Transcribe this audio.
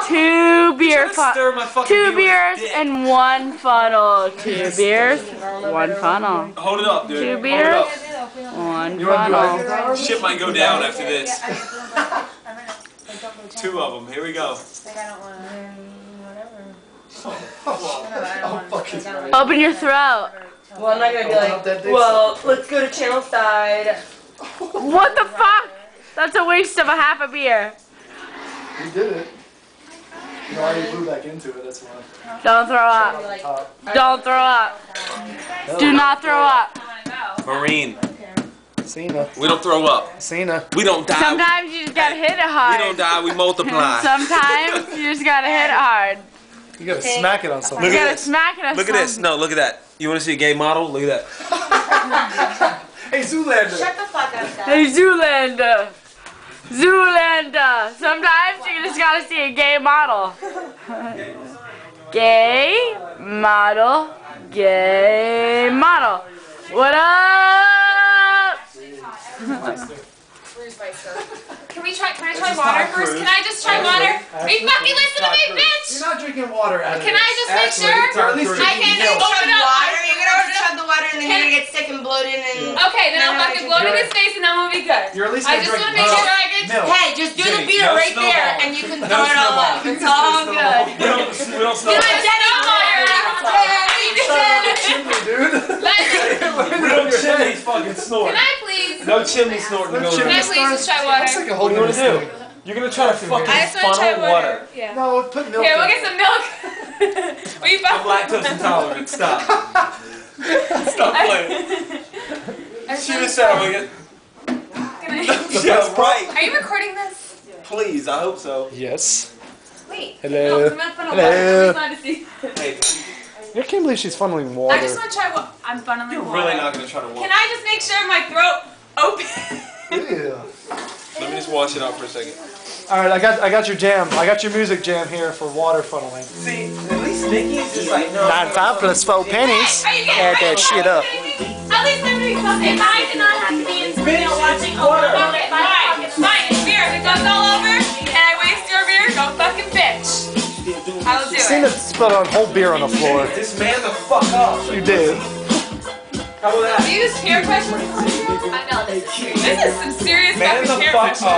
2 beer Stir my fucking two beer beers and 1 funnel. 2 beers, 1 funnel. Hold it up, dude. 2 Hold beers, it up. 1 funnel. Shit might go down after this. 2 of them. Here we go. Open your throat. Well, I'm not gonna be like, well, let's go to channel side. What the fuck? That's a waste of a half a beer. You did it. You already blew back into it, that's why. Don't throw up. Don't throw up. Do not throw up. Marine. Cena. We don't throw up. Cena. We don't die. Sometimes you just gotta hit it hard. We don't die, we multiply. Sometimes you just gotta hit it hard. You gotta smack it on something. You Look at gotta this. smack it on Look at this. No, look at that. You want to see a gay model? Look at that. Hey, Zoolander. Shut the fuck up, Dad. Hey, Zoolander. Zoolander. Sometimes you just gotta see a gay model. Gay model. Gay model. What up? Can I try water first? Can I just try water? Are you fucking listening to me, bitch? You're not drinking water out of Can I just make sure? Or at least I can't Chug open up. water. You're gonna chug the water and then you're gonna get sick and bloated and. Okay, then I'll fucking blow it in his face and then we'll be good. You're at least I gonna just drink want to make sure I get. milk. Hey, just do the Jimmy, beer no right there snowballing. and you can throw it all up. It's all good. We don't Can snowball. I Chimney, dude. We don't chimney fucking snort. Can I please? No chimney snorting going Can I on. please just try That's water? like a whole What do you want new to thing. do? You're going to try to fucking I just want to try funnel water. Yeah. No, put milk Here, in we'll it. get some milk. Will you I'm fuck? lactose intolerant. Stop. Stop playing. Shoot us out. We get... Yeah, right. Are you recording this? Please, I hope so. Yes. Wait. Hello. No, I'm not funnel Hello. water. I'm just glad to see. Hey, I can't believe she's funneling water. I just want to try what I'm funneling you're water. really not going to try to walk. Can I just make sure my throat open? Ew. Let me just wash it out for a second. All right, I got your jam. I got your music jam here for water funneling. See, at least Nikki's just like, no. 9.5 plus 4 pennies. Are you kidding? Add that shit up. At least I'm doing something. If I did not have to be in studio watching water. Okay, fine. It's fine. It's beer. If it goes all over and I waste your beer, go fucking bitch. I will do Cena it. spilled a whole beer on the floor. This man the fuck up. You did. How about that? Do you use peer pressure? I know this is serious. This is some serious Man fucking the peer fuck pressure. up.